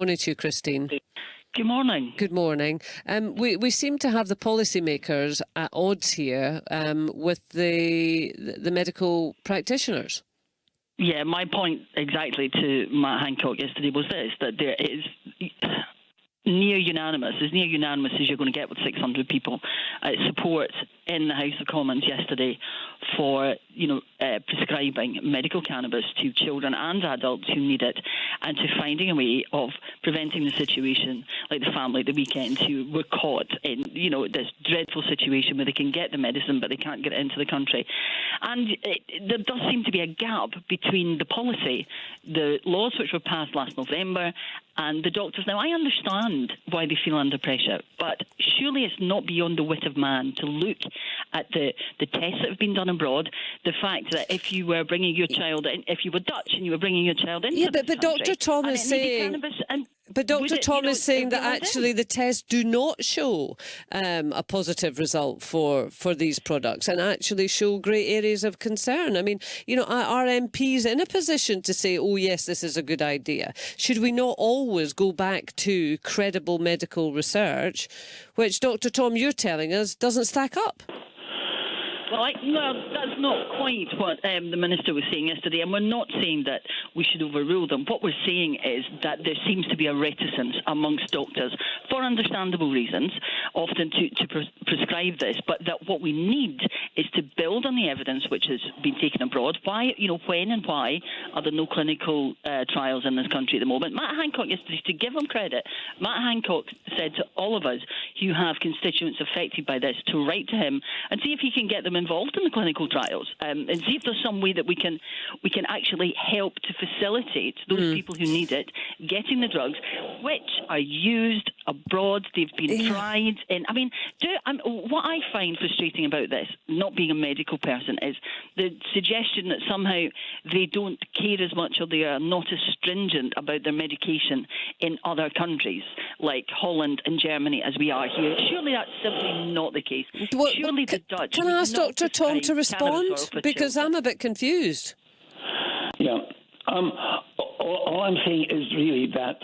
Morning to you, Christine. Good morning. Good morning. We seem to have the policymakers at odds here with the medical practitioners. Yeah, my point exactly to Matt Hancock yesterday was this, that there is near unanimous as you're going to get with 600 people support in the House of Commons yesterday for prescribing medical cannabis to children and adults who need it, and to finding a way of preventing the situation like the family at the weekend who were caught in this dreadful situation where they can get the medicine but they can't get it into the country. And there does seem to be a gap between the policy, the laws which were passed last November, and the doctors. Now, I understand why they feel under pressure, but surely it's not beyond the wit of man to look at the tests that have been done abroad, the fact that if you were bringing your child in, if you were Dutch and you were bringing your child into but Dr. Tom is saying... But Dr. Tom is saying that actually the tests do not show a positive result for these products and actually show grey areas of concern. I mean, are MPs in a position to say, oh, yes, this is a good idea? Should we not always go back to credible medical research, which, Dr. Tom, you're telling us doesn't stack up? Well, that's not quite what the Minister was saying yesterday, and we're not saying that we should overrule them. What we're saying is that there seems to be a reticence amongst doctors, for understandable reasons, often to prescribe this, but that what we need is to build on the evidence which has been taken abroad. Why, when and why are there no clinical trials in this country at the moment? Matt Hancock yesterday, to give him credit, Matt Hancock said to all of us who have constituents affected by this to write to him and see if he can get them involved in the clinical trials, and see if there's some way that we can actually help to facilitate those people who need it getting the drugs, which are used abroad. They've been tried in. I mean, what I find frustrating about this, not being a medical person, is the suggestion that somehow they don't care as much or they are not as stringent about their medication in other countries like Holland and Germany as we are here. Surely that's simply not the case. Surely the Dutch... Can I ask Dr. Tom to respond? Because I'm a bit confused. Yeah. All I'm saying is really that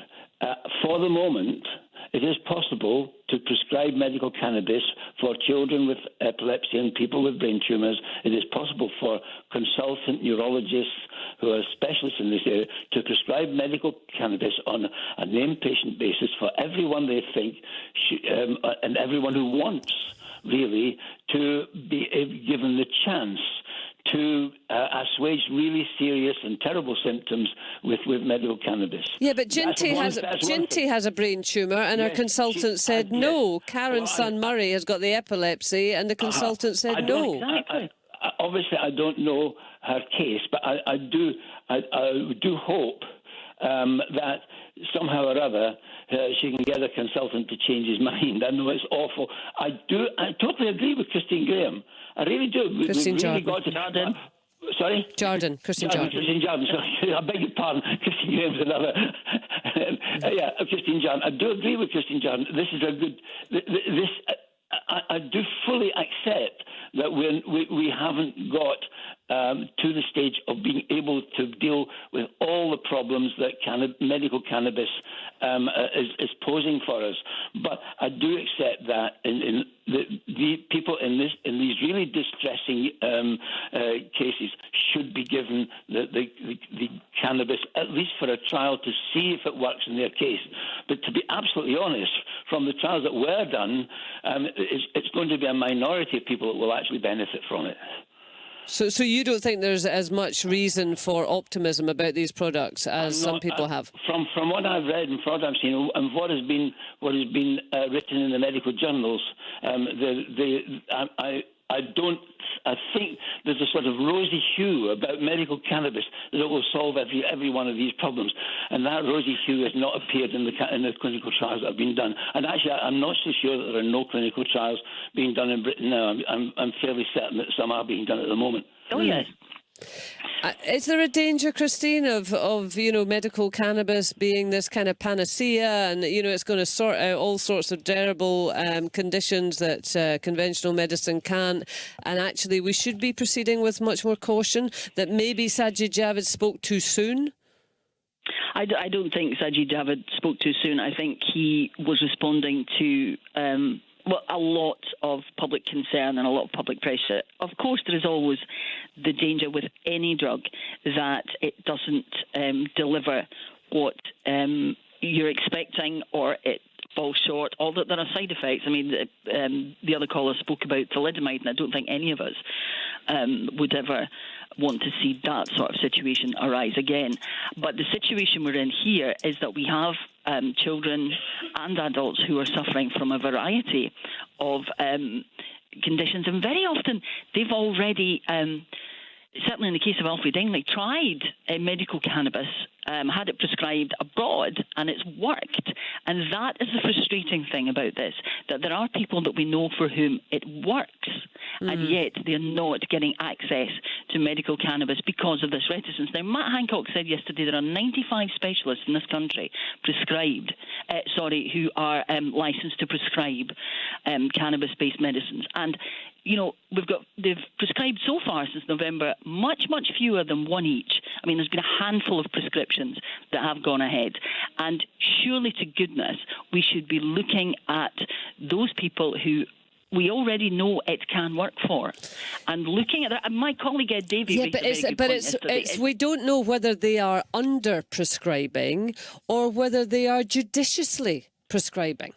for the moment, it is possible to prescribe medical cannabis for children with epilepsy and people with brain tumours. It is possible for consultant neurologists who are specialists in this area to prescribe medical cannabis on a named patient basis for everyone they think and everyone who wants, really, to be given the chance to assuage really serious and terrible symptoms with medical cannabis. Yeah, but Ginty has a brain tumour, and her consultant said no. Karen's son Murray has got the epilepsy, and the consultant said no. Exactly. Obviously, I don't know her case, but I do hope that somehow or other she can get a consultant to change his mind. I know it's awful. I totally agree with Christine Graham. I really do. Christine really Jordan. Sorry? Christine Jordan. Christine Jordan. Sorry, I beg your pardon. Christine Graham's another. Christine Jordan. I do agree with Christine Jordan. This is a good. I do fully accept that we haven't got to the stage of being able to deal with all the problems that medical cannabis is posing for us. But I do accept that in the people in these really distressing cases should be given the cannabis, at least for a trial, to see if it works in their case. But to be absolutely honest, from the trials that were done, it's going to be a minority of people that will actually benefit from it. So you don't think there's as much reason for optimism about these products as some people have? From what I've read and from what I've seen and what has been written in the medical journals, I think there's a sort of rosy hue about medical cannabis that will solve every one of these problems, and that rosy hue has not appeared in the clinical trials that have been done. And actually, I'm not so sure that there are no clinical trials being done in Britain now. I'm fairly certain that some are being done at the moment. Oh yes. Is there a danger, Christine, of medical cannabis being this kind of panacea, and it's going to sort out all sorts of terrible conditions that conventional medicine can't, and actually we should be proceeding with much more caution, that maybe Sajid Javid spoke too soon? I don't think Sajid Javid spoke too soon. I think he was responding to a lot of public concern and a lot of public pressure. Of course, there is always the danger with any drug that it doesn't deliver what you're expecting, or it falls short, or that there are side effects. I mean, the other caller spoke about thalidomide, and I don't think any of us would ever want to see that sort of situation arise again. But the situation we're in here is that we have children and adults who are suffering from a variety of conditions, and very often they've already, certainly in the case of Alfred Dingley, tried medical cannabis, had it prescribed abroad, and it's worked. And that is the frustrating thing about this, that there are people that we know for whom it works, and yet they're not getting access to medical cannabis because of this reticence. Now, Matt Hancock said yesterday there are 95 specialists in this country who are licensed to prescribe cannabis-based medicines. And you know, they've prescribed so far since November much fewer than one each. I mean, there's been a handful of prescriptions that have gone ahead. And surely to goodness, we should be looking at those people who we already know it can work for, and looking at that. My colleague Ed Davey raised a very good point yesterday. We don't know whether they are under prescribing or whether they are judiciously prescribing.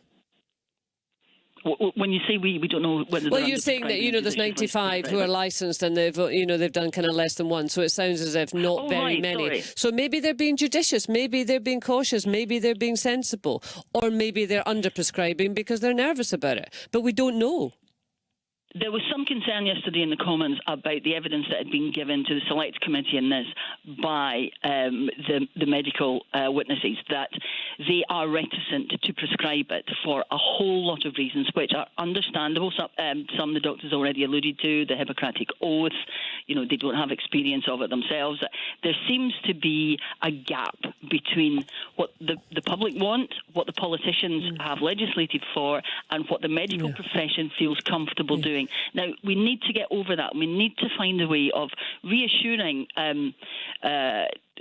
When you say we don't know whether. Well, you're saying that there's 95 who are licensed, and they've done kind of less than one. So it sounds as if not very many. Sorry. So maybe they're being judicious, maybe they're being cautious, maybe they're being sensible, or maybe they're under prescribing because they're nervous about it. But we don't know. There was some concern yesterday in the Commons about the evidence that had been given to the Select Committee in this by the medical witnesses, that they are reticent to prescribe it for a whole lot of reasons, which are understandable. Some the doctors already alluded to, the Hippocratic Oath. They don't have experience of it themselves. There seems to be a gap between what the public want, what the politicians have legislated for, and what the medical profession feels comfortable doing. Now, we need to get over that. We need to find a way of reassuring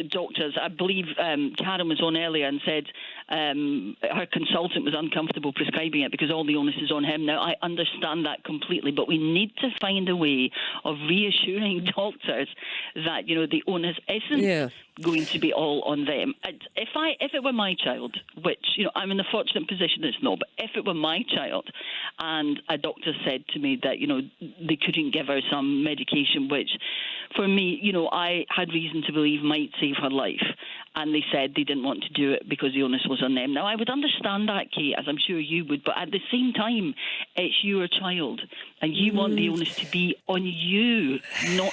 doctors. I believe Karen was on earlier and said her consultant was uncomfortable prescribing it because all the onus is on him. Now, I understand that completely, but we need to find a way of reassuring doctors that, the onus isn't going to be all on them. If it were my child, which, I'm in the fortunate position it's not, but if it were my child and a doctor said to me that, they couldn't give her some medication, which for me, I had reason to believe might save her life, and they said they didn't want to do it because the onus was on them. Now, I would understand that, Kate, as I'm sure you would, but at the same time, it's your child, and you want the onus to be on you, not...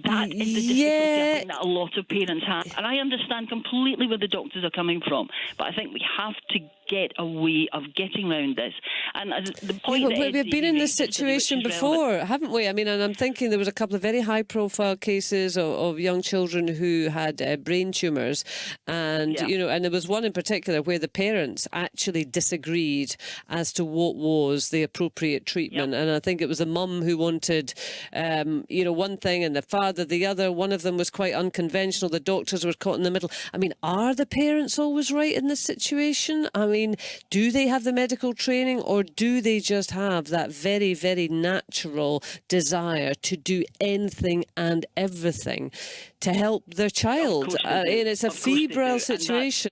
That is the difficulty I think that a lot of parents have. And I understand completely where the doctors are coming from, but I think we have to get a way of getting around this. And the point we've been in this situation before, haven't we? I mean, and I'm thinking there was a couple of very high-profile cases of young children who had brain tumours, and and there was one in particular where the parents actually disagreed as to what was the appropriate treatment, and I think it was the mum who wanted, one thing, and the father the other. One of them was quite unconventional. The doctors were caught in the middle. I mean, are the parents always right in this situation? I mean, do they have the medical training, or do they just have that very, very natural desire to do anything and everything to help their child? And it's a febrile situation.